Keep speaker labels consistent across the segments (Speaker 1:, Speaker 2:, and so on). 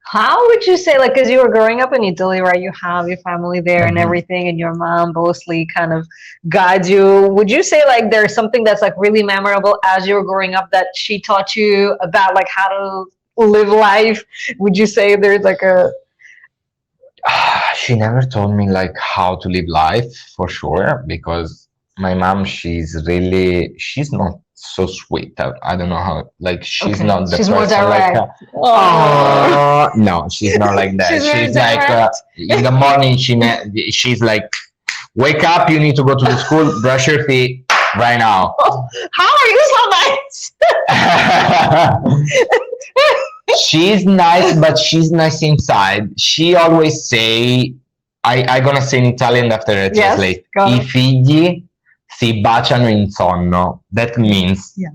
Speaker 1: How would you say, like, because you were growing up in Italy, right? You have your family there and
Speaker 2: Mhm.
Speaker 1: everything, and your mom mostly kind of guides you. Would you say, like, there's something that's like really memorable as you were growing up that she taught you about, like, how to live life? Would you say there's like a,
Speaker 2: She never told me like how to live life for sure, because my mom, she's not so sweet. I don't know how, like, she's
Speaker 1: okay,
Speaker 2: not the
Speaker 1: she's more
Speaker 2: person like,
Speaker 1: direct. Oh,
Speaker 2: oh, no, she's not like that.
Speaker 1: she's very
Speaker 2: She's like,
Speaker 1: direct.
Speaker 2: in the morning, she's like, wake up, you need to go to the school, brush your teeth right now.
Speaker 1: How are you so nice?
Speaker 2: She's nice, but she's nice inside. She always say, I gonna say in Italian after I
Speaker 1: Yes,
Speaker 2: translate. I
Speaker 1: go.
Speaker 2: figli si baciano in sonno. That means
Speaker 1: Yeah.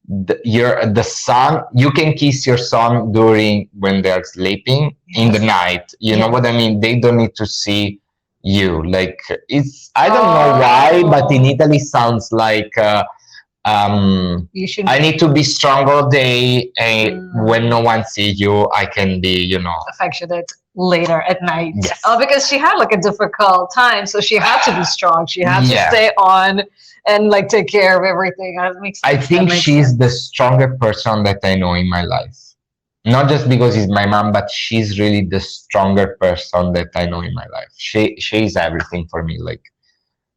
Speaker 2: the son, you can kiss your son during when they're sleeping in the
Speaker 1: Yes.
Speaker 2: night. You know
Speaker 1: Yes.
Speaker 2: what I mean? They don't need to see you. Like, it's, I don't know why, but in
Speaker 1: Oh,
Speaker 2: Italy sounds like,
Speaker 1: you should.
Speaker 2: I need to be strong all day, and when
Speaker 1: Mm,
Speaker 2: no one sees you, I can be,
Speaker 1: affectionate later at night. Oh,
Speaker 2: yes,
Speaker 1: because she had like a difficult time, so she had to be strong. She had to
Speaker 2: yeah.
Speaker 1: stay on and like take care of everything. That makes
Speaker 2: I
Speaker 1: sense. That
Speaker 2: think
Speaker 1: makes
Speaker 2: she's the
Speaker 1: sense.
Speaker 2: strongest person that I know in my life. Not just because he's my mom, but she's really the stronger person that I know in my life. She's everything for me. Like,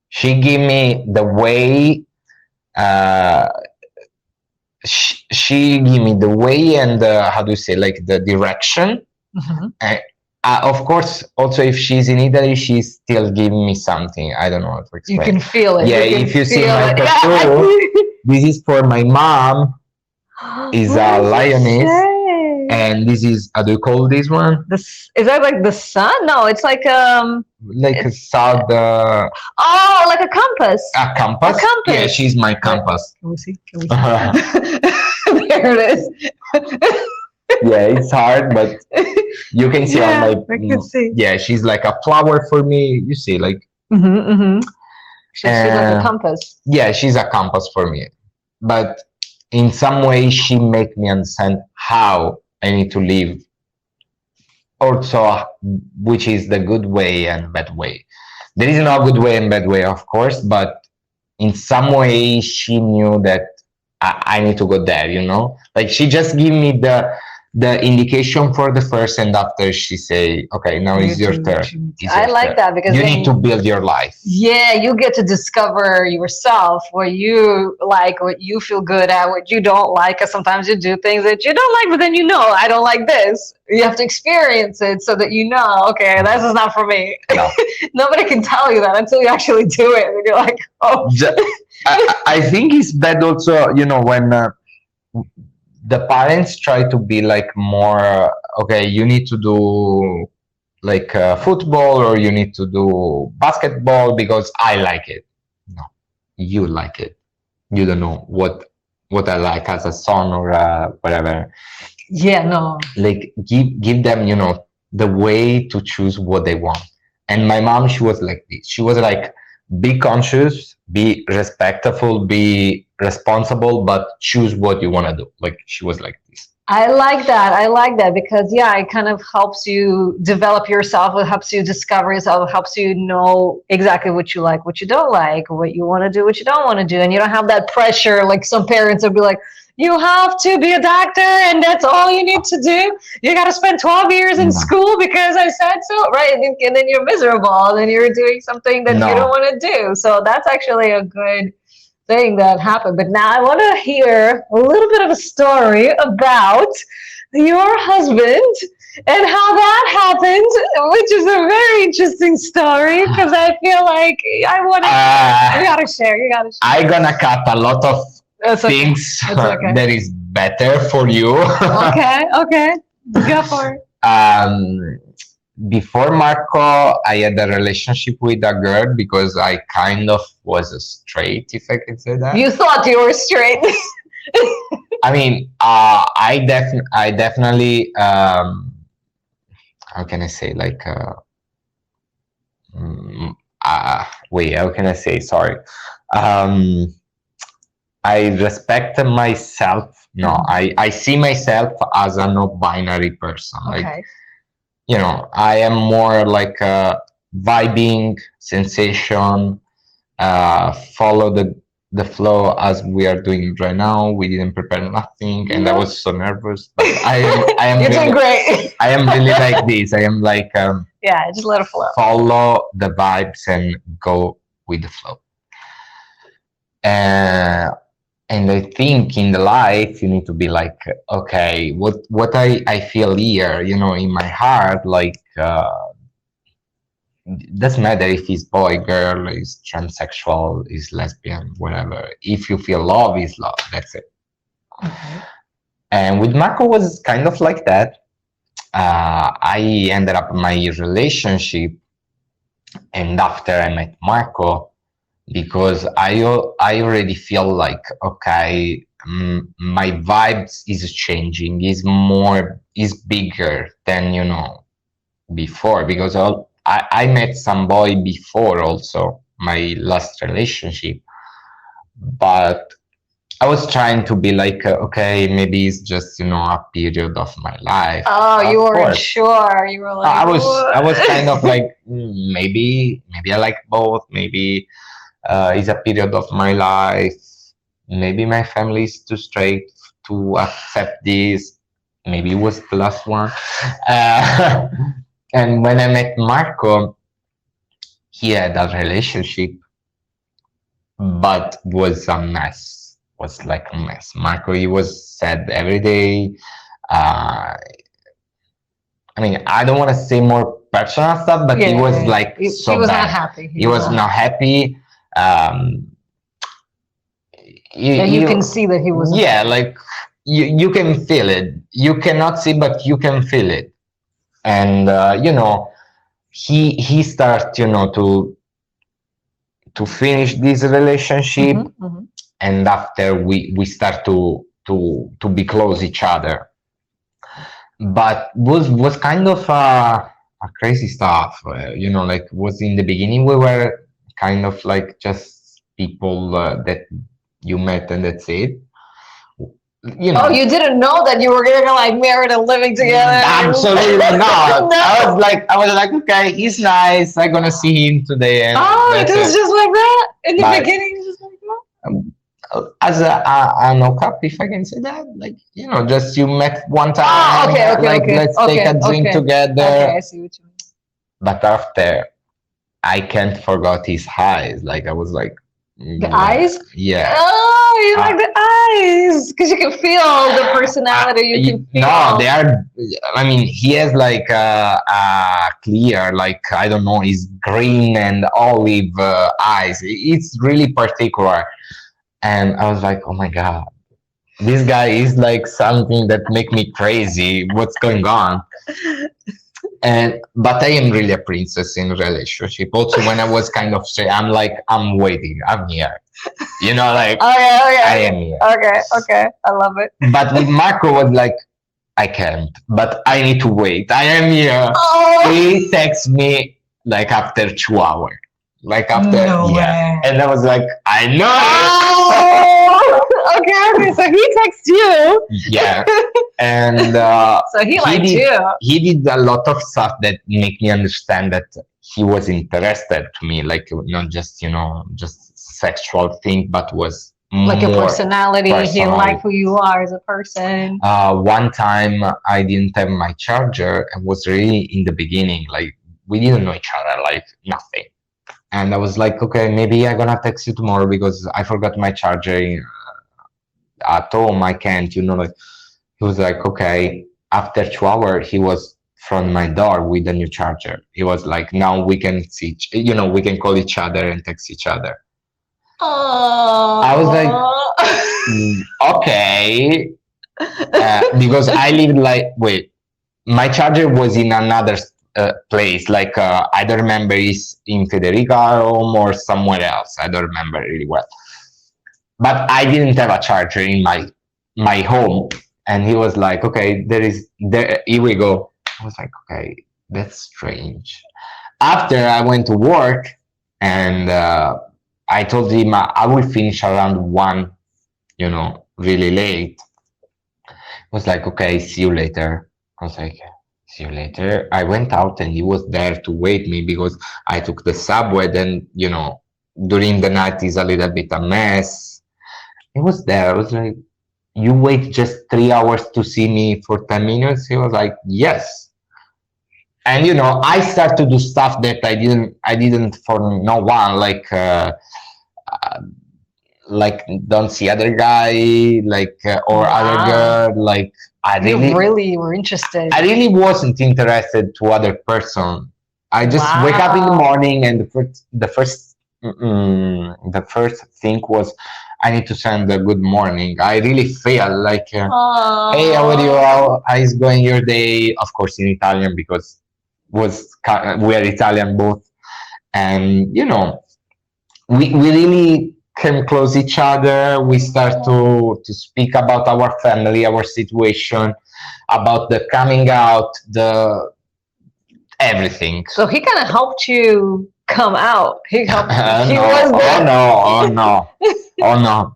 Speaker 2: she give me the way. Uh, she give me the way, and how do you say, like, the direction.
Speaker 1: Mhm.
Speaker 2: And of course, also, if she's in Italy, she's still giving me something. I don't know how to
Speaker 1: You
Speaker 2: explain.
Speaker 1: can feel it.
Speaker 2: Yeah,
Speaker 1: You can
Speaker 2: if you see
Speaker 1: feel
Speaker 2: my
Speaker 1: it. Yeah, I
Speaker 2: tattoo,
Speaker 1: see.
Speaker 2: this is for my mom, is
Speaker 1: What
Speaker 2: a
Speaker 1: does it
Speaker 2: lioness,
Speaker 1: say?
Speaker 2: and this is, how do you call this one?
Speaker 1: This is that like the sun? No, it's like
Speaker 2: Like a
Speaker 1: it's
Speaker 2: south,
Speaker 1: oh, like a compass.
Speaker 2: a
Speaker 1: A
Speaker 2: compass. Yeah,
Speaker 1: compass.
Speaker 2: she's my
Speaker 1: Wait,
Speaker 2: compass.
Speaker 1: can we see? Can we see?
Speaker 2: Yeah,
Speaker 1: There it is.
Speaker 2: it's hard, but you can see on
Speaker 1: Yeah,
Speaker 2: my,
Speaker 1: I can see.
Speaker 2: yeah, she's like a flower for me. You see, like,
Speaker 1: Mm-hmm, mm-hmm. She's like a
Speaker 2: uh,
Speaker 1: compass.
Speaker 2: yeah, she's a compass for me. But in some way, she make me understand how I need to live, also, which is the good way and bad way. There is no good way and bad way, of course, but in some way, she knew that I need to go there. Like, she just give me the indication for the first, and after she say, okay, now
Speaker 1: You
Speaker 2: is your
Speaker 1: do
Speaker 2: turn.
Speaker 1: what you need to.
Speaker 2: It's
Speaker 1: I
Speaker 2: your
Speaker 1: like
Speaker 2: turn.
Speaker 1: that because
Speaker 2: You need
Speaker 1: then
Speaker 2: to build your life.
Speaker 1: yeah, you get to discover yourself, what you like, what you feel good at, what you don't like. Because sometimes you do things that you don't like, but then I don't like this. You have to experience it so that okay, this is not for me.
Speaker 2: No.
Speaker 1: Nobody can tell you that until you actually do it. And you're like, oh,
Speaker 2: I think it's bad also, when the parents try to be like more, okay, you need to do like football, or you need to do basketball because I like it. No, you like it. You don't know what I like as a son, or whatever.
Speaker 1: yeah, no.
Speaker 2: Like, give them, the way to choose what they want. And my mom, she was like this. She was like, be conscious, be respectful, be responsible, but choose what you want to do. Like, she was like this.
Speaker 1: I like that. I like that because yeah, it kind of helps you develop yourself. It helps you discover yourself. It helps you know exactly what you like, what you don't like, what you want to do, what you don't want to do, and you don't have that pressure. Like some parents would be like, "You have to be a doctor, and that's all you need to do. You got to spend 12 years in
Speaker 2: No,
Speaker 1: school because I said so, right?" And then you're miserable, and then you're doing something that you don't
Speaker 2: no.
Speaker 1: want to do. So that's actually a good thing that happened. But now I want to hear a little bit of a story about your husband and how that happened, which is a very interesting story because I feel like I want to. You
Speaker 2: Uh,
Speaker 1: gotta share. You gotta share.
Speaker 2: I gonna cut a lot of
Speaker 1: That's okay.
Speaker 2: things
Speaker 1: That's okay.
Speaker 2: that is better for you.
Speaker 1: Okay. Okay. Go for it.
Speaker 2: um, Before Marco, I had a relationship with a girl because I kind of was a straight, if I can say that.
Speaker 1: You thought you were straight.
Speaker 2: I mean, I definitely, how can I say, like, mm, wait, how can I say? Sorry. Um, I respect myself. No, I see myself as a no-binary person. Like,
Speaker 1: Okay.
Speaker 2: I am more like a vibing sensation, follow the flow as we are doing right now. We didn't prepare nothing, and I was so nervous. But I am
Speaker 1: You're doing
Speaker 2: really,
Speaker 1: great.
Speaker 2: I am really like this. I am like
Speaker 1: Yeah, just let it flow.
Speaker 2: follow the vibes and go with the flow. Uh, and I think in the life you need to be like, okay, what I feel here, in my heart, like doesn't matter if he's boy, girl, is transsexual, is lesbian, whatever. If you feel love, is love. That's it. And with Marco was kind of like that. I ended up my relationship, and after I met Marco, because I already feel like, okay, my vibes is changing, is bigger than before, because I met some boy before also my last relationship, but I was trying to be like, okay, maybe it's just a period of my life.
Speaker 1: Oh,
Speaker 2: Of
Speaker 1: you weren't
Speaker 2: course.
Speaker 1: sure. You were like,
Speaker 2: I was kind of like, maybe I like both. Maybe it's a period of my life. Maybe my family is too straight to accept this. Maybe it was the last one. Uh, and when I met Marco, he had a relationship, but was a mess. Was like a mess. Marco, he was sad every day. Uh, I mean, I don't want to say more personal stuff, but he was like so
Speaker 1: he was
Speaker 2: bad.
Speaker 1: not happy.
Speaker 2: He was not happy. Um,
Speaker 1: You can see that he was.
Speaker 2: Yeah, like you can feel it. You cannot see, but you can feel it. And he starts to finish this relationship, and after we start to be close each other, but was kind of a crazy stuff. Like was in the beginning we were kind of like just people that you met and that's it.
Speaker 1: Oh, you didn't know that you were gonna get like married and living together?
Speaker 2: Absolutely not.
Speaker 1: No.
Speaker 2: I was like, okay, he's nice. I'm gonna see him today. And
Speaker 1: it was just like that in the beginning, just like that.
Speaker 2: As a no-cap, if I can say that, like just you met one time.
Speaker 1: Okay,
Speaker 2: like let's take a drink together.
Speaker 1: Okay, I see what you mean.
Speaker 2: But after, I can't forget his eyes. Like I was like,
Speaker 1: the eyes.
Speaker 2: Yeah.
Speaker 1: Oh, you like the eyes because you can feel the personality. You can feel.
Speaker 2: No, they are. I mean, he has like a clear, like I don't know, is green and olive eyes. It's really particular, and I was like, oh my god, this guy is like something that make me crazy. What's going on? But I am really a princess in relationship. Also, when I was kind of straight, I'm like, I'm waiting, I'm here. Like
Speaker 1: okay.
Speaker 2: I am here.
Speaker 1: Okay, I love it.
Speaker 2: But with Marco was like, I can't, but I need to wait. I am here.
Speaker 1: Oh.
Speaker 2: He texts me like after 2 hours. Like after
Speaker 1: way.
Speaker 2: And I was like, I know.
Speaker 1: Oh. Okay, so he texts you.
Speaker 2: Yeah. And
Speaker 1: so he liked you.
Speaker 2: He did a lot of stuff that make me understand that he was interested to me, like not just just sexual thing, but was
Speaker 1: like your personality. He liked who you are as a person.
Speaker 2: One time I didn't have my charger, and was really in the beginning, like we didn't know each other, like nothing. And I was like, okay, maybe I'm gonna text you tomorrow because I forgot my charger at home. I can't, like. He was like, okay. After 2 hours, he was from my door with a new charger. He was like, now we can see, we can call each other and text each other.
Speaker 1: Oh.
Speaker 2: I was like, okay. Because I lived my charger was in another place. Like, I don't remember it's in Federica home or somewhere else. I don't remember really well. But I didn't have a charger in my home. And he was like, okay, here we go. I was like, okay, that's strange. After I went to work, and I told him I will finish around 1 really late. Was like, okay, see you later. I was like, see you later. I went out and he was there to wait me because I took the subway. Then, during the night is a little bit a mess. He was there. I was like, you wait just 3 hours to see me for 10 minutes? He was like, yes. And, I start to do stuff that I didn't for no one, like don't see other guy, or other
Speaker 1: Wow.
Speaker 2: girl, like
Speaker 1: You really were interested.
Speaker 2: I really wasn't interested to other person. I just wake up in the
Speaker 1: Wow.
Speaker 2: morning and the first thing was I need to send a good morning. I really feel like, hey, how are you? How is going your day? Of course, in Italian because we are Italian both, and we really came close each other. We start to speak about our family, our situation, about the coming out, the everything.
Speaker 1: So he kind of helped you come out. He helped. He
Speaker 2: No,
Speaker 1: was there.
Speaker 2: oh no, oh no.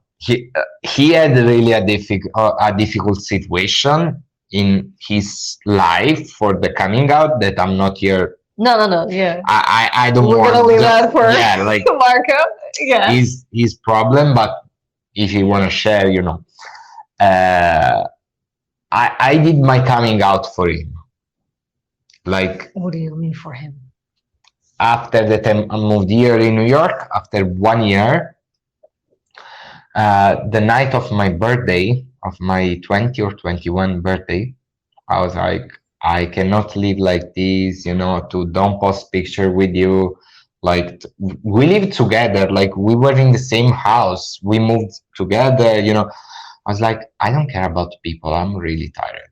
Speaker 2: He had really a difficult situation in his life for the coming out that I'm not here.
Speaker 1: No. Yeah.
Speaker 2: I don't
Speaker 1: We're
Speaker 2: want
Speaker 1: gonna leave that for
Speaker 2: like
Speaker 1: Marco. Yeah.
Speaker 2: his problem, but if you want to share, I did my coming out for him. Like,
Speaker 1: What do you mean for him?
Speaker 2: after the time I moved here in New York, after 1 year, the night of my birthday, of my 20 or 21 birthday, I was like, I cannot live like this, to don't post picture with you. Like, we lived together, like we were in the same house, we moved together, I was like, I don't care about people. I'm really tired.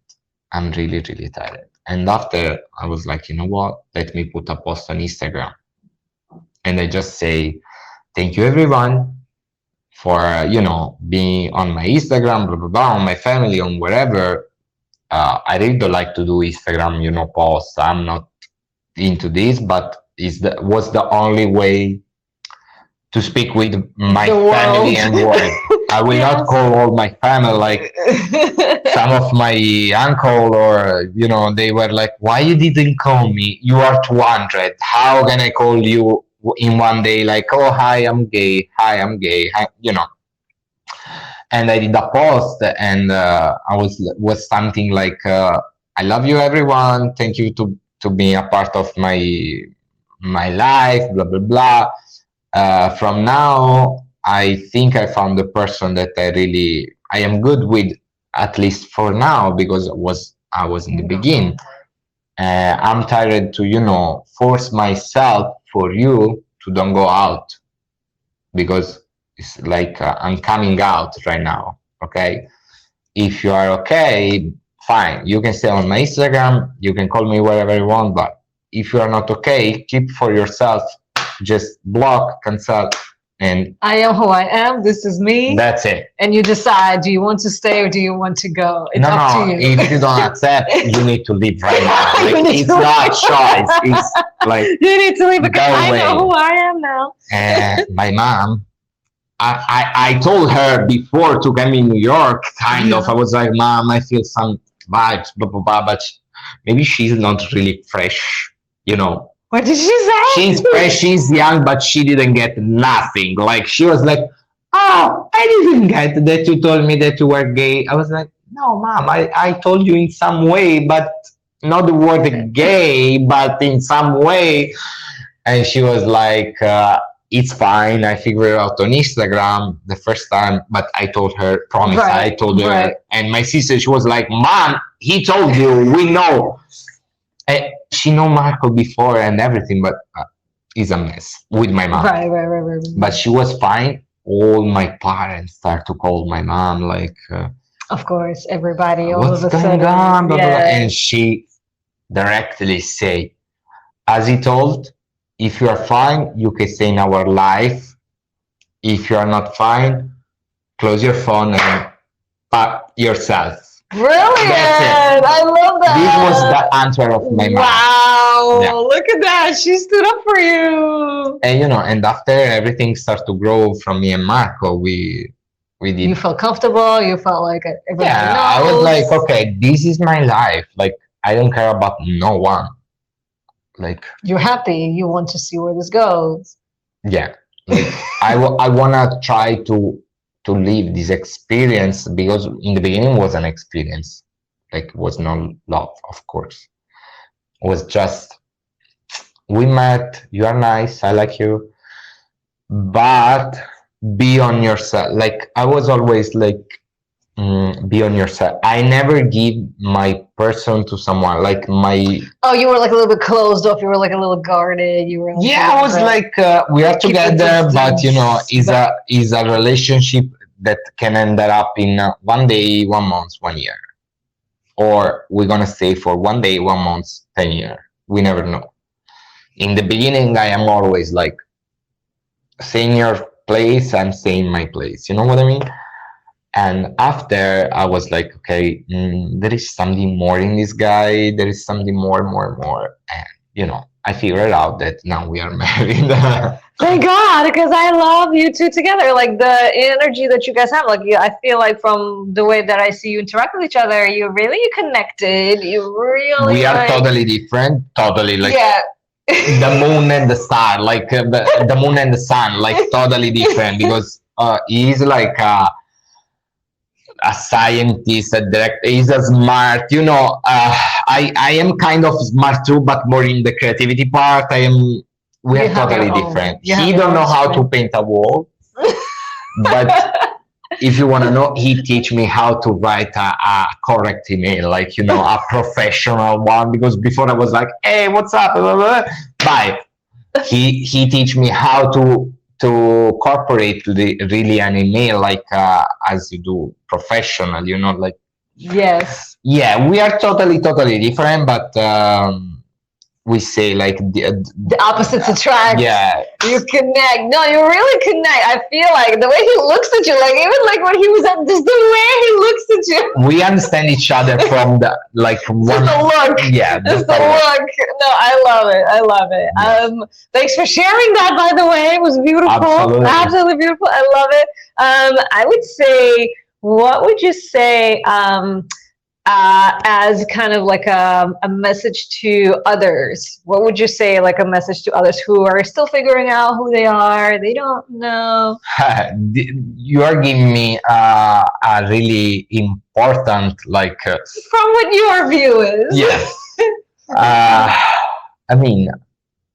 Speaker 2: I'm really, really tired. And after, I was like, you know what? Let me put a post on Instagram. And I just say, thank you everyone for, being on my Instagram, blah, blah, blah, on my family, on wherever. I really don't like to do Instagram, posts. I'm not into this, but was the only way to speak with my family and world. I will not call all my family, like some of my uncle, or they were like, why you didn't call me? You are 200. How can I call you in one day? Like, oh, hi, I'm gay. Hi, I'm gay. Hi, And I did a post, and I was something like, I love you, everyone. Thank you to be a part of my life. Blah blah blah. From now, I think I found the person that I am good with, at least for now, because I was in the beginning. I'm tired to force myself for you to don't go out, because it's like I'm coming out right now. Okay, if you are okay, fine. You can stay on my Instagram. You can call me wherever you want. But if you are not okay, keep for yourself. Just block, cancel, and
Speaker 1: I am who I am. This is me.
Speaker 2: that's it.
Speaker 1: And you decide, do you want to stay or do you want to go? It's
Speaker 2: No,
Speaker 1: up to you.
Speaker 2: if you don't accept, you need to leave right now.
Speaker 1: You
Speaker 2: Like,
Speaker 1: need
Speaker 2: it's
Speaker 1: to
Speaker 2: not choice. It's like,
Speaker 1: You need to leave because
Speaker 2: go
Speaker 1: I know
Speaker 2: away.
Speaker 1: who I am now.
Speaker 2: My mom, I told her before to come in New York, kind of. I was like, Mom, I feel some vibes, blah, blah, blah, but maybe she's not really fresh,
Speaker 1: What did she say?
Speaker 2: She's fresh, she's young, but she didn't get nothing. Like, she was like, oh, I didn't get that you told me that you were gay. I was like, no, Mom, I told you in some way, but not the word gay, but in some way. And she was like, it's fine. I figured it out on Instagram the first time, but I told her, promise,
Speaker 1: Right,
Speaker 2: I told her.
Speaker 1: right.
Speaker 2: And my sister, she was like, Mom, he told you, we know. And she know Marco before and everything, but it's a mess with my mom.
Speaker 1: Right.
Speaker 2: But she was fine. All my parents start to call my mom, like,
Speaker 1: Of course, everybody all
Speaker 2: what's
Speaker 1: of a
Speaker 2: going
Speaker 1: sudden.
Speaker 2: on? Blah, blah, blah.
Speaker 1: Yeah.
Speaker 2: And she directly say, as he told, if you are fine, you can stay in our life. If you are not fine, close your phone and pack yourself.
Speaker 1: Brilliant! I love that.
Speaker 2: This was the answer of my mom.
Speaker 1: Wow!
Speaker 2: Yeah.
Speaker 1: Look at that. She stood up for you.
Speaker 2: And and after everything started to grow from me and Marco, we We
Speaker 1: You
Speaker 2: did.
Speaker 1: felt comfortable. You felt like everybody
Speaker 2: Yeah,
Speaker 1: knows.
Speaker 2: I was like, okay, this is my life. Like, I don't care about no one. Like,
Speaker 1: You're happy. You want to see where this goes.
Speaker 2: yeah, like I wanna try to live this experience because in the beginning was an experience. Like, it was not love, of course. It was just we met. You are nice. I like you, but be on yourself. Like I was always like be on yourself. I never give my person to someone like my.
Speaker 1: Oh, you were like a little bit closed off. You were like a little guarded. You were like
Speaker 2: Yeah, I was like we are
Speaker 1: keep the
Speaker 2: together, but you know,
Speaker 1: distance.
Speaker 2: is a relationship that can end up in 1 day, 1 month, 1 year, or we're gonna stay for 1 day, 1 month, 10 years. We never know. In the beginning, I am always like, stay in your place, I'm staying in my place. You know what I mean? And after I was like, okay, there is something more in this guy. There is something more, more, more. And, you know, I figured out that now we are married.
Speaker 1: Thank God, because I love you two together. Like the energy that you guys have. Like I feel like from the way that I see you interact with each other, you're really connected. You really
Speaker 2: We are
Speaker 1: like,
Speaker 2: totally different. Totally like
Speaker 1: yeah.
Speaker 2: the moon and the star, like the moon and the sun, like totally different because he's like a scientist, a director. He's a smart. You know, I am kind of smart too, but more in the creativity part. I am. We
Speaker 1: You
Speaker 2: are
Speaker 1: have your
Speaker 2: totally
Speaker 1: own.
Speaker 2: different.
Speaker 1: You have
Speaker 2: He
Speaker 1: your
Speaker 2: don't
Speaker 1: own
Speaker 2: know how to
Speaker 1: strength.
Speaker 2: paint a wall, but if you want to know, he teach me how to write a correct email, like you know, a professional one. Because before I was like, hey, what's up? Blah, blah, blah. Bye. He teach me how to corporate really an email like as you do professional, you know, like
Speaker 1: Yes.
Speaker 2: yeah, we are totally different, but we say like
Speaker 1: The opposites attract.
Speaker 2: yeah,
Speaker 1: You connect. No, you really connect. I feel like the way he looks at you, like even like when he was at just the way he looks at you.
Speaker 2: we understand each other from the like from
Speaker 1: Just
Speaker 2: one
Speaker 1: the look.
Speaker 2: yeah,
Speaker 1: Just the
Speaker 2: the look.
Speaker 1: look. No, I love it. I love it.
Speaker 2: Yes.
Speaker 1: Thanks for sharing that, by the way. It was beautiful.
Speaker 2: Absolutely.
Speaker 1: Absolutely beautiful. I love it. I would say, what would you say as kind of like a message to others? What would you say, like a message to others who are still figuring out who they are? They don't know.
Speaker 2: You are giving me a really important like
Speaker 1: From what your view is.
Speaker 2: yes. I mean,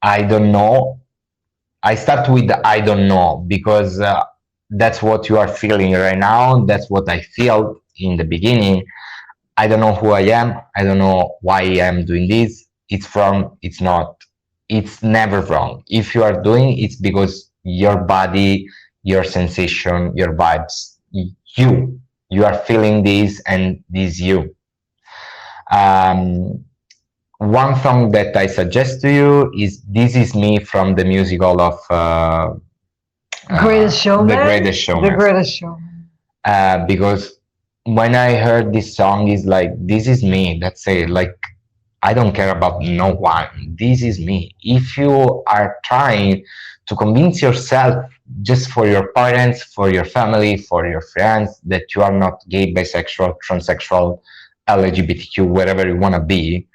Speaker 2: I don't know. I start with I don't know because that's what you are feeling right now. That's what I feel in the beginning. I don't know who I am. I don't know why I am doing this. It's from, it's not, it's never wrong. If you are doing it's because your body, your sensation, your vibes, you are feeling this and this you. One song that I suggest to you is This Is Me from the musical of
Speaker 1: Greatest Showman.
Speaker 2: The Greatest Showman.
Speaker 1: The Greatest Showman.
Speaker 2: Because when I heard this song, is like, this is me. That's it. Like, I don't care about no one. This is me. If you are trying to convince yourself just for your parents, for your family, for your friends, that you are not gay, bisexual, transsexual, LGBTQ, whatever you want to be,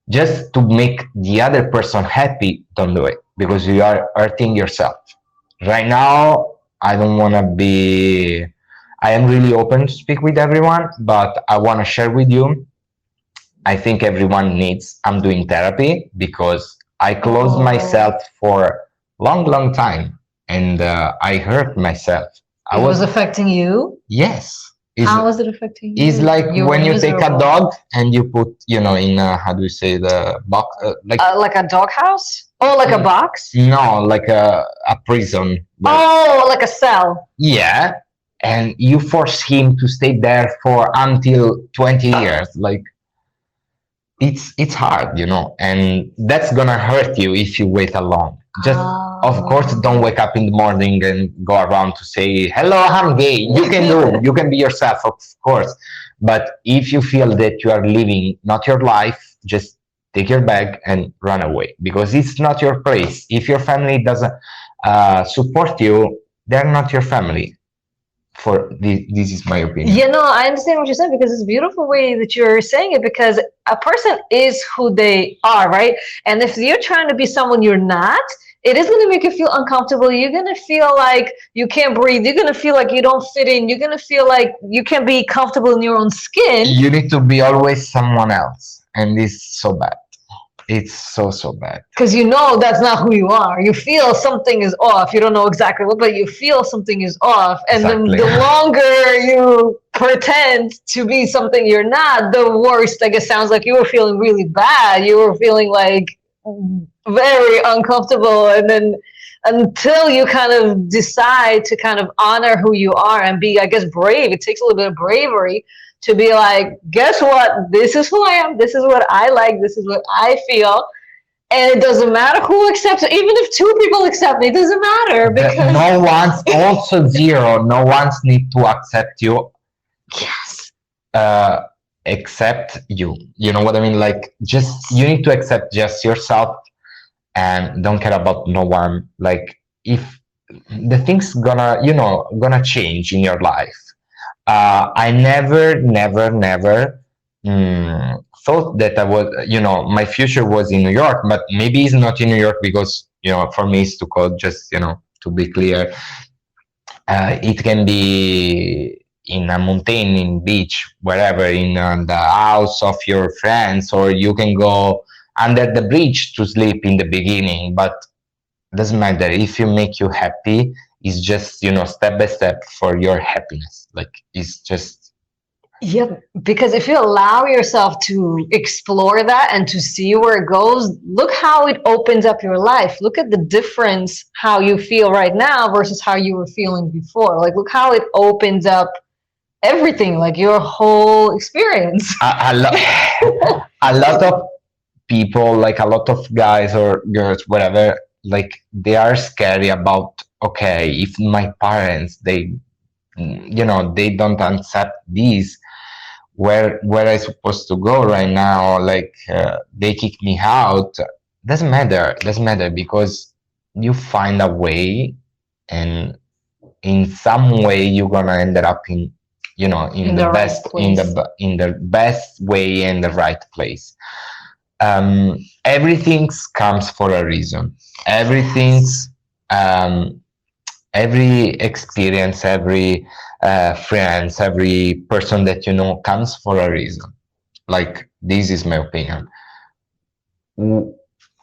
Speaker 2: just to make the other person happy, don't do it because you are hurting yourself. Right now, I don't want to be, I am really open to speak with everyone, but I want to share with you. I think everyone needs, I'm doing therapy because I closed myself for long time and I hurt myself.
Speaker 1: It was affecting you?
Speaker 2: Yes.
Speaker 1: How was it affecting you?
Speaker 2: It's like
Speaker 1: You
Speaker 2: when
Speaker 1: were
Speaker 2: you take a
Speaker 1: miserable.
Speaker 2: dog and you put, you know, in how do you say the box?
Speaker 1: Like a doghouse? Oh, like a box?
Speaker 2: No, like a prison.
Speaker 1: Oh, like a cell.
Speaker 2: Yeah, and you force him to stay there for until 20 years. Like it's hard, you know, and that's gonna hurt you if you wait alone. Just of course, don't wake up in the morning and go around to say, hello, I'm gay. You can do, you can be yourself, of course. But if you feel that you are living not your life, just take your bag and run away because it's not your place. If your family doesn't support you, they're not your family. For this is my opinion.
Speaker 1: You know, I understand what you're saying because it's a beautiful way that you're saying it because a person is who they are, right? And if you're trying to be someone you're not, it is going to make you feel uncomfortable. You're going to feel like you can't breathe. You're going to feel like you don't fit in. You're going to feel like you can't be comfortable in your own skin.
Speaker 2: You need to be always someone else, and it's so bad. It's so bad.
Speaker 1: Because you know that's not who you are. You feel something is off. You don't know exactly what, but you feel something is off. And
Speaker 2: Exactly.
Speaker 1: the longer you pretend to be something you're not, the worse. Like it sounds like you were feeling really bad. You were feeling like very uncomfortable. And then until you kind of decide to kind of honor who you are and be, I guess, brave, it takes a little bit of bravery to be like, guess what? This is who I am. This is what I like. This is what I feel. And it doesn't matter who accepts it. Even if two people accept me, it doesn't matter because
Speaker 2: No one's also zero. No one's need to accept you
Speaker 1: yes,
Speaker 2: except you. You know what I mean? Like, just you need to accept just yourself and don't care about no one. Like, if the things gonna change in your life. I never thought that I was, my future was in New York, but maybe it's not in New York because, for me it's too cold, just, to be clear. It can be in a mountain, in beach, wherever, in the house of your friends, or you can go under the bridge to sleep in the beginning, but doesn't matter. If you make you happy, it's just, step by step for your happiness. Like, it's just.
Speaker 1: yeah. Because if you allow yourself to explore that and to see where it goes, look how it opens up your life. Look at the difference how you feel right now versus how you were feeling before. Like, look how it opens up everything, like your whole experience.
Speaker 2: A lot of people, like a lot of guys or girls, whatever, like they are scary about, okay, if my parents, they don't accept this, where I supposed to go right now? Like, they kick me out. Doesn't matter because you find a way, and in some way you're gonna end up in in the best, in the best way and the right place. Everything comes for a reason. Everything's every experience, every friends, every person that comes for a reason. Like, this is my opinion.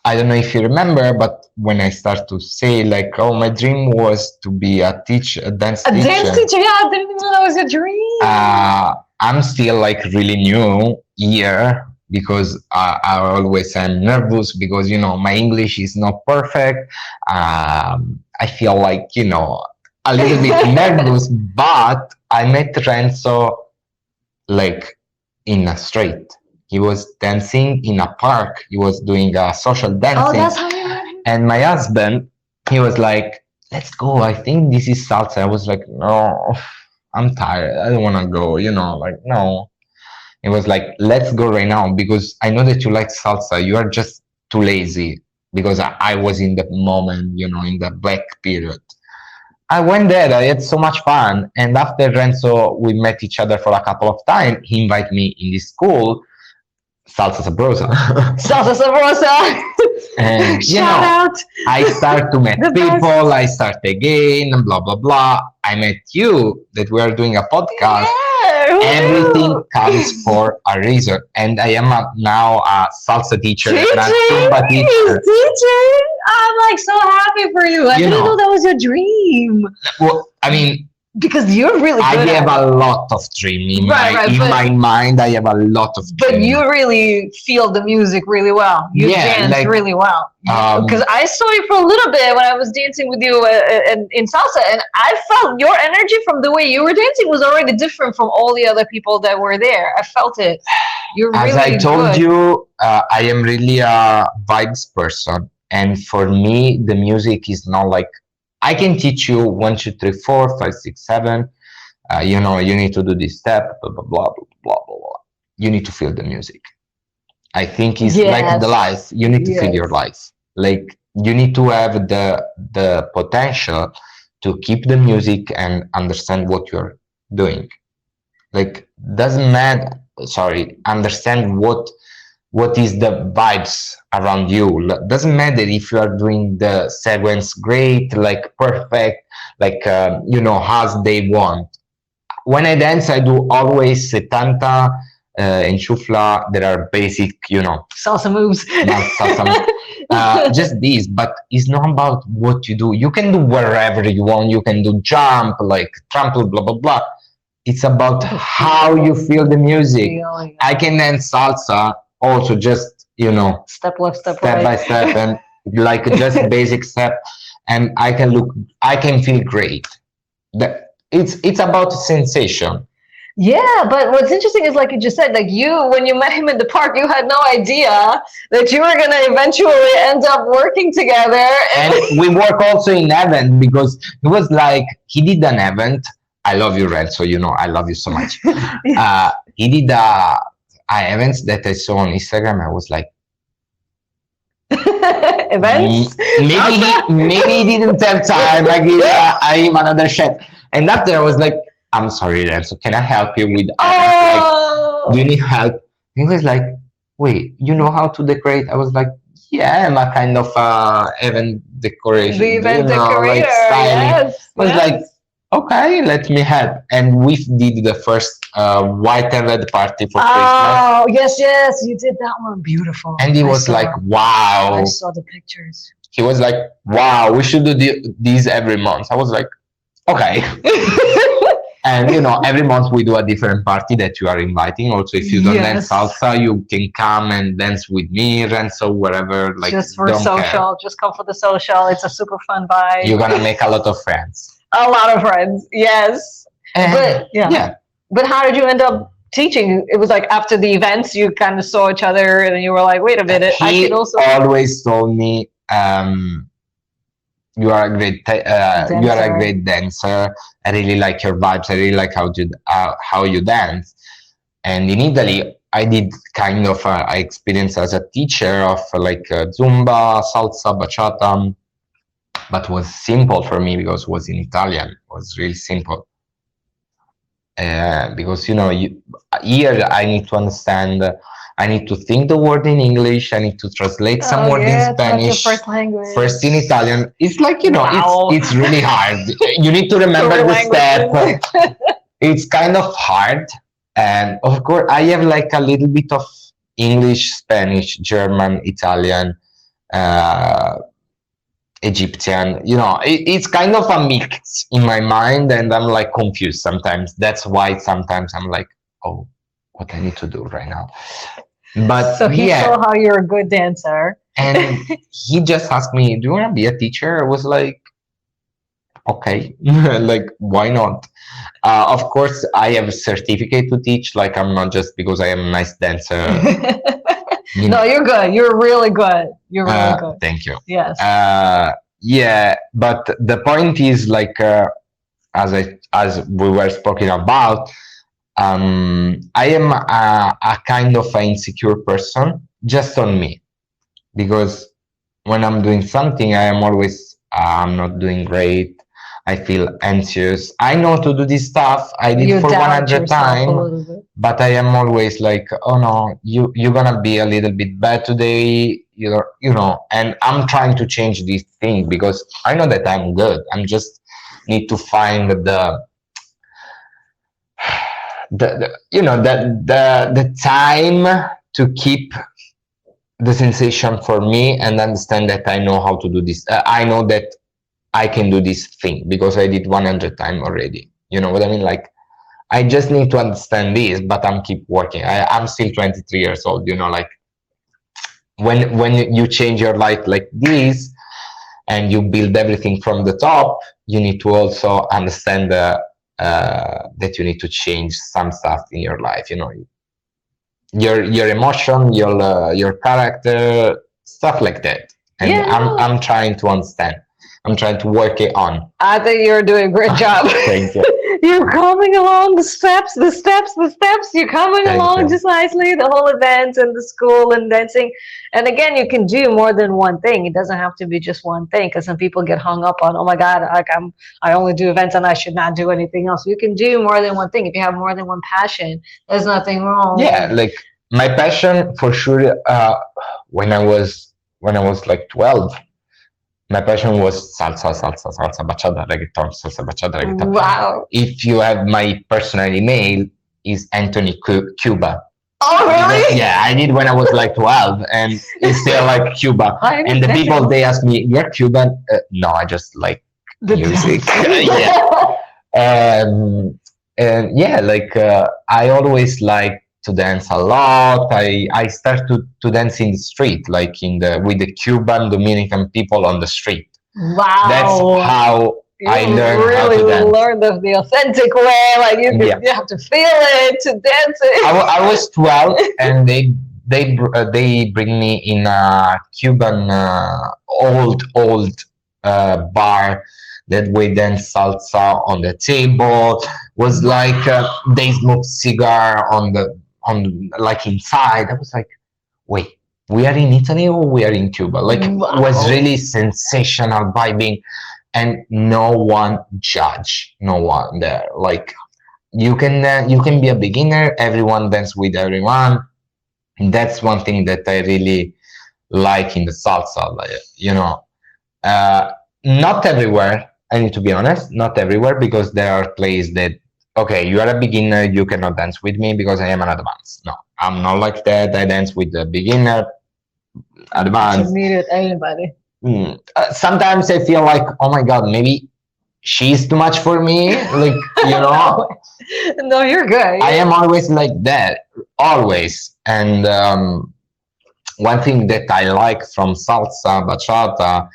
Speaker 2: I don't know if you remember, but when I start to say, like, oh, my dream was to be a teacher, a dance teacher.
Speaker 1: Dance teacher, yeah, I didn't know that was a dream.
Speaker 2: I'm still like really new here because I always am nervous because my English is not perfect. I feel like a little bit nervous, but I met Renzo like in a street. He was dancing in a park. He was doing a social dancing.
Speaker 1: Oh, that's how you met him?
Speaker 2: And my husband, he was like, let's go. I think this is salsa. I was like, no, I'm tired. I don't want to go, like, no. It was like, let's go right now because I know that you like salsa. You are just too lazy because I was in that moment, in the black period. I went there. I had so much fun. And after Renzo, we met each other for a couple of times. He invited me in this school, Salsa Sabrosa.
Speaker 1: Salsa Sabrosa.
Speaker 2: And
Speaker 1: Shout out.
Speaker 2: I start to meet people. I start again, and blah blah blah. I met you that we are doing a podcast.
Speaker 1: Yeah,
Speaker 2: everything comes for a reason, and I am now a salsa teacher and a zumba teacher.
Speaker 1: I'm like so happy for you. I didn't know that was your dream.
Speaker 2: Well, I mean,
Speaker 1: because you're really good.
Speaker 2: I have a lot of dream in my mind. I have a lot of dream.
Speaker 1: But you really feel the music really well. You dance really well. Because I saw you for a little bit when I was dancing with you in salsa, and I felt your energy from the way you were dancing was already different from all the other people that were there. I felt it. You're really
Speaker 2: As I told you, I am really a vibes person, and for me, the music is not like. I can teach you 1, 2, 3, 4, 5, 6, 7. You need to do this step, blah, blah, blah, blah, blah, blah. You need to feel the music. I think it's like the life. You need to feel your life. Like, you need to have the potential to keep the music and understand what you're doing. Like, doesn't matter, sorry, understand what is the vibes around you. Doesn't matter if you are doing the sequence great, like perfect, like as they want. When I dance, I do always 70 in shufla. There are basic,
Speaker 1: Salsa moves.
Speaker 2: not salsa, just this. But it's not about what you do. You can do wherever you want. You can do jump, like trample, blah blah blah. It's about how you feel the music.
Speaker 1: Feeling.
Speaker 2: I can dance salsa also, just
Speaker 1: Step left, step
Speaker 2: step
Speaker 1: right.
Speaker 2: by step, and like just basic step, and I can feel great. That it's about sensation.
Speaker 1: Yeah, but what's interesting is, like you just said, like when you met him in the park, you had no idea that you were gonna eventually end up working together.
Speaker 2: And we work also in event, because it was like he did an event. I love you, Red, so I love you so much. He did events that I saw on Instagram. I was like,
Speaker 1: Events.
Speaker 2: maybe he didn't have time. Like, I am another chef. And after I was like, I'm sorry, Renzo, can I help you with
Speaker 1: Oh.
Speaker 2: like, do you need help? He was like, wait, you know how to decorate? I was like, yeah, I'm a kind of event decoration.
Speaker 1: The event decorator,
Speaker 2: like styling.
Speaker 1: yes.
Speaker 2: I was like, okay, let me help. And we did the first white and red party for Christmas.
Speaker 1: Oh, yes, you did that one. Beautiful.
Speaker 2: And he was like, wow.
Speaker 1: I saw the pictures.
Speaker 2: He was like, wow, we should do these every month. I was like, okay. And every month we do a different party that you are inviting. Also, if you don't dance salsa, you can come and dance with me, Renzo, wherever. Like,
Speaker 1: just for social, care. Just come for the social. It's a super fun vibe.
Speaker 2: You're gonna make a lot of friends.
Speaker 1: A lot of friends, yes. But yeah. But how did you end up teaching? It was like after the events, you kind of saw each other, and you were like, "Wait a minute, I can also."
Speaker 2: He always told me, "You are a great, you are a great dancer. I really like your vibes. I really like how you dance." And in Italy, I did kind of I experience as a teacher of like Zumba, salsa, bachata. But was simple for me because it was in Italian. It was really simple. Because here I need to understand. I need to think the word in English. I need to translate some word in Spanish.
Speaker 1: First language.
Speaker 2: First in Italian. It's like it's really hard. You need to remember the step. It's kind of hard, and of course I have like a little bit of English, Spanish, German, Italian. Egyptian, it's kind of a mix in my mind, and I'm like confused sometimes. That's why sometimes I'm like, oh, what I need to do right now. But
Speaker 1: so he saw how you're a good dancer,
Speaker 2: and he just asked me, do you want to be a teacher? I was like, okay, like, why not? Of course, I have a certificate to teach. Like, I'm not just because I am a nice dancer.
Speaker 1: No, you're good. You're really good. You're really good.
Speaker 2: Thank you.
Speaker 1: Yes.
Speaker 2: Yeah, but the point is, like, as we were speaking about, I am a kind of an insecure person, just on me, because when I'm doing something, I am always I'm not doing great. I feel anxious. I know to do this stuff. I did for 100 times, but I am always like, oh no, you're gonna be a little bit bad today. And I'm trying to change this thing because I know that I'm good. I'm just need to find the time to keep the sensation for me and understand that I know how to do this. I know that I can do this thing because I did 100 times already. You know what I mean? Like, I just need to understand this, but I'm keep working. I'm still 23 years old, like when you change your life like this and you build everything from the top, you need to also understand that you need to change some stuff in your life, your emotion, your character, stuff like that. And I'm trying to understand. I'm trying to work it on.
Speaker 1: I think you're doing a great job.
Speaker 2: Thank you.
Speaker 1: You're coming along the steps. You're coming
Speaker 2: Thank
Speaker 1: along
Speaker 2: you.
Speaker 1: just nicely. The whole event and the school and dancing. And again, you can do more than one thing. It doesn't have to be just one thing because some people get hung up on, oh my God, I only do events and I should not do anything else. You can do more than one thing. If you have more than one passion, there's nothing wrong.
Speaker 2: Yeah, like my passion for sure. When I was like 12, my passion was salsa, bachata, reggaeton, salsa, bachata, reggaeton.
Speaker 1: Wow.
Speaker 2: If you have my personal email, is Anthony Cuba.
Speaker 1: Oh, really?
Speaker 2: Yeah, I did when I was like 12, and it's still like Cuba.
Speaker 1: I
Speaker 2: And the people
Speaker 1: understand.
Speaker 2: they ask me, "You're Cuban?" No, I just like
Speaker 1: The
Speaker 2: music.
Speaker 1: dance.
Speaker 2: Yeah. And yeah, like I always like to dance a lot. I start to dance in the street, like in the with the Cuban Dominican people on the street. That's
Speaker 1: Wow.
Speaker 2: how I
Speaker 1: You
Speaker 2: learned how to
Speaker 1: really
Speaker 2: dance.
Speaker 1: learned the authentic way. Like
Speaker 2: Yeah.
Speaker 1: you have to feel it to dance it.
Speaker 2: I was 12, and they bring me in a Cuban old bar that we dance salsa on the table. Was like they smoked cigar on like inside. I was like, wait, we are in Italy or we are in Cuba? Like it was
Speaker 1: Wow.
Speaker 2: really sensational vibing, and no one judge, no one there. Like you can be a beginner. Everyone dance with everyone. That's one thing that I really like in the salsa. Like, uh, not everywhere. I need to be honest, not everywhere, because there are places that okay, you are a beginner, you cannot dance with me because I am an advanced. No, I'm not like that. I dance with the beginner,
Speaker 1: You can
Speaker 2: advanced.
Speaker 1: meet with anybody.
Speaker 2: Sometimes I feel like, oh my god, maybe she's too much for me. Like,
Speaker 1: No, you're good.
Speaker 2: I am always like that, always. And one thing that I like from salsa, bachata,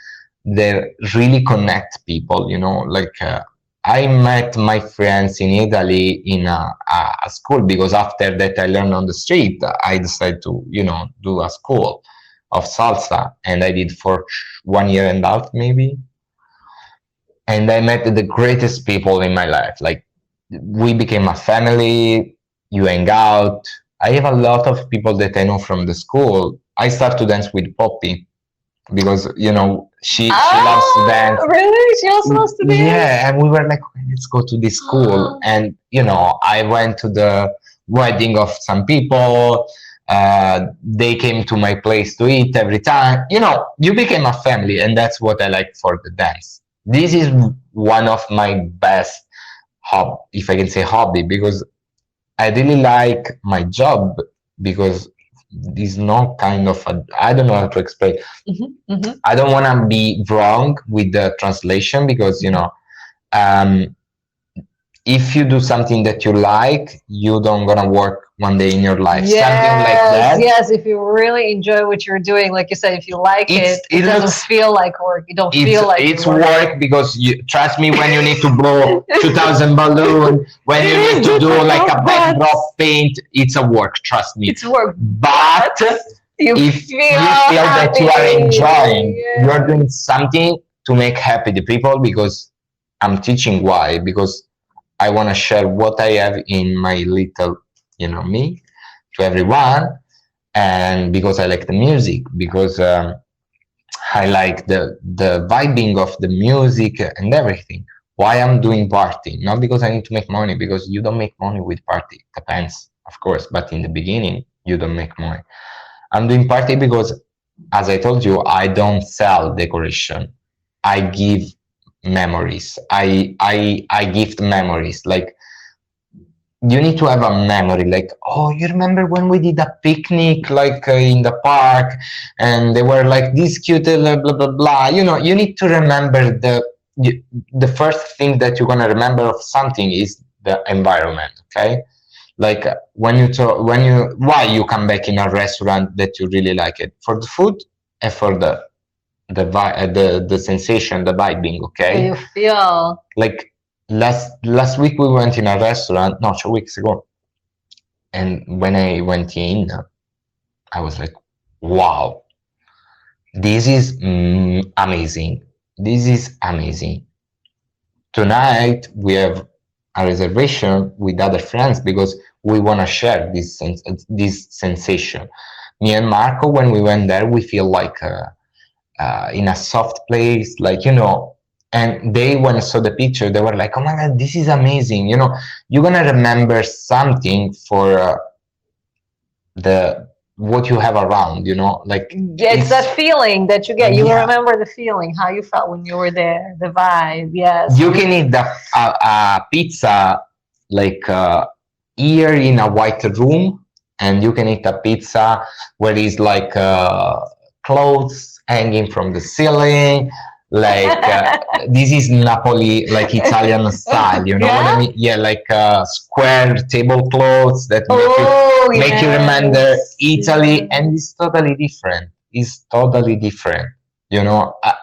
Speaker 2: they really connect people. Like I met my friends in Italy in a school, because after that I learned on the street. I decided to, do a school of salsa, and I did for 1 year and a half maybe. And I met the greatest people in my life. Like we became a family. You hang out. I have a lot of people that I know from the school. I start to dance with Poppy because she loves to dance.
Speaker 1: Really? She also loves to dance?
Speaker 2: Yeah, and we were like, okay, let's go to this school. And I went to the wedding of some people. They came to my place to eat every time. You became a family, and that's what I like for the dance. This is one of my best if I can say hobby, because I really like my job, because there's no kind of I don't know how to explain. I don't want to be wrong with the translation, because um, if you do something that you like, you don't gonna work one day in your life. Something like that.
Speaker 1: Yes, if you really enjoy what you're doing, like you said, if you like it doesn't feel like work. You don't feel like
Speaker 2: it's work, because trust me, when you need to blow 2,000 balloon, when you need to do like a backdrop paint, it's a work. Trust me,
Speaker 1: it's work.
Speaker 2: But
Speaker 1: if
Speaker 2: you feel that you are enjoying, you're doing something to make happy the people, because I'm teaching. Why? Because I want to share what I have in my little, me, to everyone, and because I like the music, because I like the vibing of the music and everything. Why I'm doing party? Not because I need to make money, because you don't make money with party. Depends, of course, but in the beginning you don't make money. I'm doing party because, as I told you, I don't sell decoration. I give memories. I gift memories. Like, you need to have a memory, like, oh, you remember when we did a picnic, like in the park, and they were like this cute, blah blah blah. You need to remember the first thing that you're gonna remember of something is the environment. Okay, like why you come back in a restaurant that you really like it, for the food and for the sensation, the vibing. Okay,
Speaker 1: you feel
Speaker 2: like last week we went in a restaurant, no, 2 weeks ago, and when I went in, I was like, wow, this is amazing. This is amazing. Tonight we have a reservation with other friends because we want to share this sensation. Me and Marco, when we went there, we feel like in a soft place, like, and they, when I saw the picture, they were like, oh my God, this is amazing. You're going to remember something for the what you have around, like
Speaker 1: It's that feeling that you get. You
Speaker 2: Yeah.
Speaker 1: remember the feeling, how you felt when you were there, the vibe. Yes.
Speaker 2: You can eat a pizza like here in a white room, and you can eat a pizza where it's like clothes hanging from the ceiling, like this is Napoli, like Italian style, you know what I mean? Yeah, like square tablecloths that make you remember Italy, and it's totally different. It's totally different.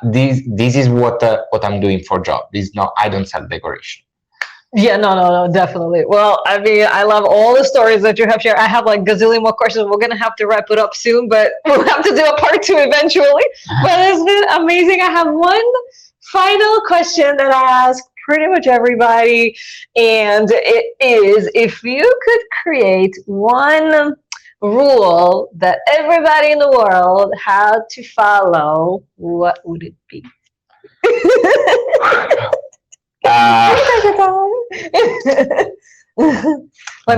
Speaker 2: This is what I'm doing for job. This not I don't sell decoration.
Speaker 1: Yeah, no, definitely. Well, I mean, I love all the stories that you have shared. I have like gazillion more questions. We're gonna have to wrap it up soon, but we'll have to do a part 2 eventually. But it's been amazing. I have one final question that I ask pretty much everybody, and it is, if you could create one rule that everybody in the world had to follow, what would it be? Like,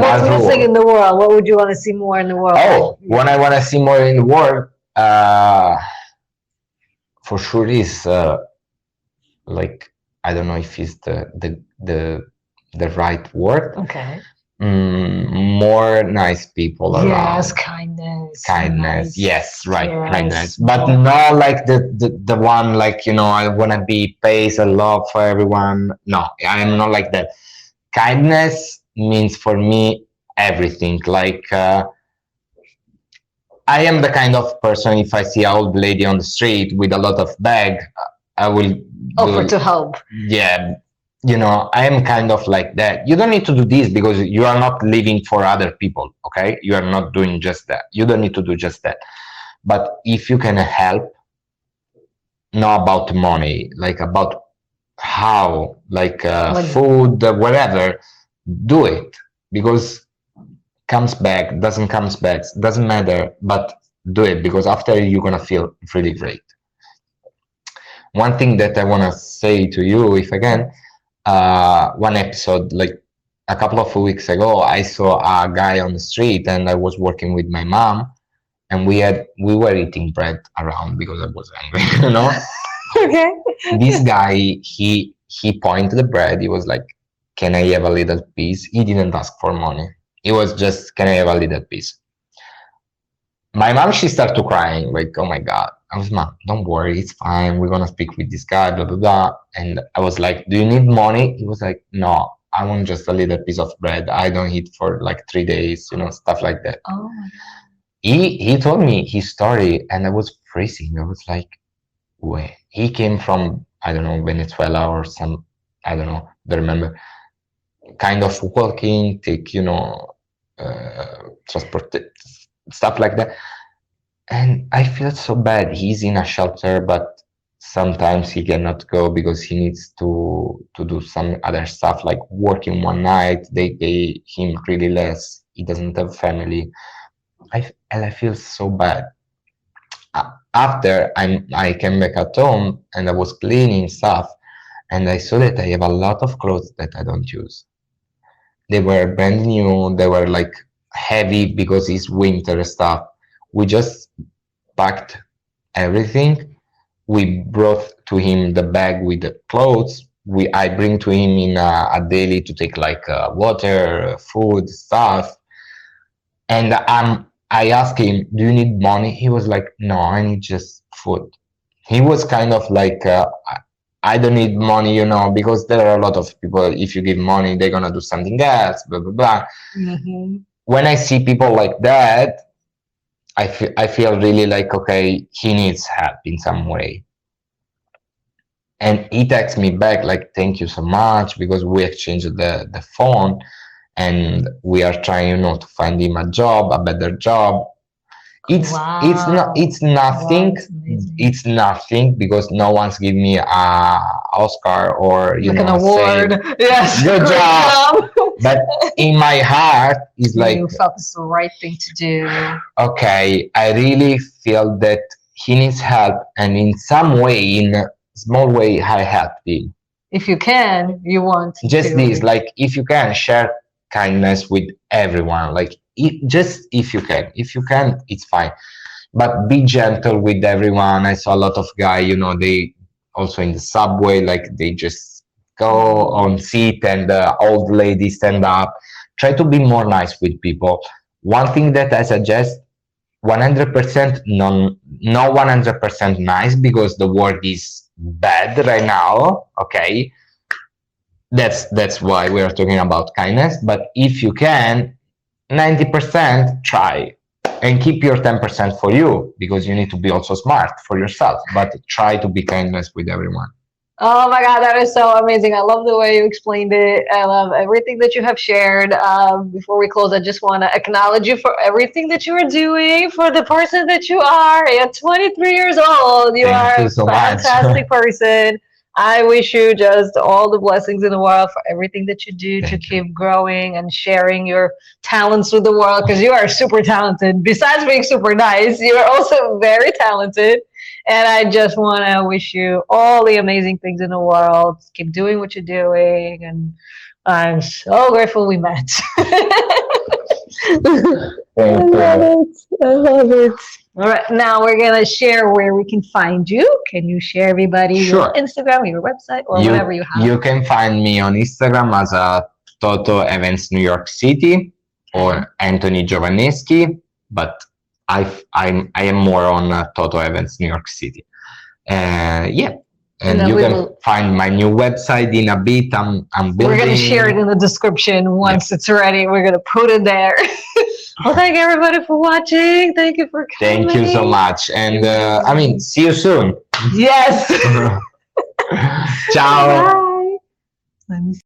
Speaker 1: what's missing in the world? What would you want to see more in the world?
Speaker 2: Oh, what I want to see more in the world, for sure is like, I don't know if it's the right word.
Speaker 1: Okay.
Speaker 2: More nice people around.
Speaker 1: Yes, kindness.
Speaker 2: Kindness. Yes, right.
Speaker 1: Yes.
Speaker 2: Kindness, but not like the one, like, I want to be peace and love for everyone. No, I'm not like that. Kindness means for me everything. Like I am the kind of person, if I see an old lady on the street with a lot of bag, I will
Speaker 1: offer to help.
Speaker 2: Yeah, I am kind of like that. You don't need to do this because you are not living for other people, okay? You are not doing just that. You don't need to do just that. But if you can help, not about money, like about how, like food, whatever, do it, because comes back, doesn't comes back, doesn't matter, but do it, because after you're gonna feel really great. One thing that I want to say to you, if I can, one episode, like a couple of weeks ago, I saw a guy on the street, and I was working with my mom, and we were eating bread around because I was hungry,
Speaker 1: Okay.
Speaker 2: This guy, he pointed the bread. He was like, "Can I have a little piece?" He didn't ask for money. It was just, "Can I have a little piece?" My mom, she started crying, like, "Oh my God." I was, "Mom, don't worry, it's fine. We're gonna speak with this guy, blah blah blah." And I was like, "Do you need money?" He was like, "No, I want just a little piece of bread. I don't eat for like 3 days, stuff like that."
Speaker 1: Oh my God.
Speaker 2: He told me his story, and I was freezing. I was like, "Wait." He came from, I don't know, Venezuela or some, I don't know, don't remember. Kind of walking, take, transport, stuff like that. And I feel so bad. He's in a shelter, but sometimes he cannot go because he needs to do some other stuff, like working one night. They pay him really less. He doesn't have family. And I feel so bad. After I came back at home and I was cleaning stuff, and I saw that I have a lot of clothes that I don't use. They were brand new. They were like heavy because it's winter stuff. We just packed everything. We brought to him the bag with the clothes. I bring to him in a daily to take like water, food, stuff. And I asked him, "Do you need money?" He was like, "No, I need just food." He was kind of like, "I don't need money, because there are a lot of people, if you give money, they're gonna do something else, blah, blah, blah."
Speaker 1: Mm-hmm.
Speaker 2: When I see people like that, I feel really like, okay, he needs help in some way. And he texts me back like, "Thank you so much," because we exchanged the phone, and we are trying, to find him a job, a better job. It's
Speaker 1: Wow.
Speaker 2: it's nothing.
Speaker 1: Wow, that's amazing.
Speaker 2: It's nothing because no one's give me a Oscar or
Speaker 1: Like an
Speaker 2: say
Speaker 1: award. Yes.
Speaker 2: good
Speaker 1: Great
Speaker 2: job.
Speaker 1: job.
Speaker 2: But in my heart is like,
Speaker 1: You felt it's the right thing to do.
Speaker 2: okay, I really feel that he needs help, and in some way, in a small way, I helped him.
Speaker 1: If you can, you want
Speaker 2: Just
Speaker 1: to.
Speaker 2: this, like, if you can share kindness with everyone, like, just if you can, it's fine. But be gentle with everyone. I saw a lot of guys, they also in the subway, like they just go on seat and the old lady stand up. Try to be more nice with people. One thing that I suggest, 100% non, no 100% nice because the world is bad right now. Okay, that's why we are talking about kindness. But if you can, 90% try and keep your 10% for you because you need to be also smart for yourself, but try to be kindness with everyone.
Speaker 1: Oh my God, that is so amazing. I love the way you explained it. I love everything that you have shared. Before we close, I just want to acknowledge you for everything that you are doing, for the person that you are. At 23 years old, you
Speaker 2: Thank
Speaker 1: are
Speaker 2: you
Speaker 1: a
Speaker 2: so much.
Speaker 1: fantastic person. I wish you just all the blessings in the world for everything that you do to
Speaker 2: Thank you.
Speaker 1: keep growing and sharing your talents with the world because you are super talented. Besides being super nice, you are also very talented. And I just want to wish you all the amazing things in the world. Keep doing what you're doing. And I'm so grateful we met. I
Speaker 2: Thank
Speaker 1: love
Speaker 2: you.
Speaker 1: it. I love it. All right, now we're gonna share where we can find you. Can you share everybody your
Speaker 2: Sure.
Speaker 1: Instagram, your website, or whatever you have?
Speaker 2: You can find me on Instagram as a Toto Events New York City or Anthony Giovaneschi, but I am more on Toto Events New York City. Yeah,
Speaker 1: And
Speaker 2: and
Speaker 1: then
Speaker 2: you
Speaker 1: we
Speaker 2: can
Speaker 1: will.
Speaker 2: find my new website in a bit. I'm
Speaker 1: We're
Speaker 2: building.
Speaker 1: gonna share it in the description once it's ready. We're gonna put it there. Well, thank everybody for watching. Thank you for coming.
Speaker 2: Thank you so much, and I mean, see you soon.
Speaker 1: Yes.
Speaker 2: Ciao.
Speaker 1: Bye. Let me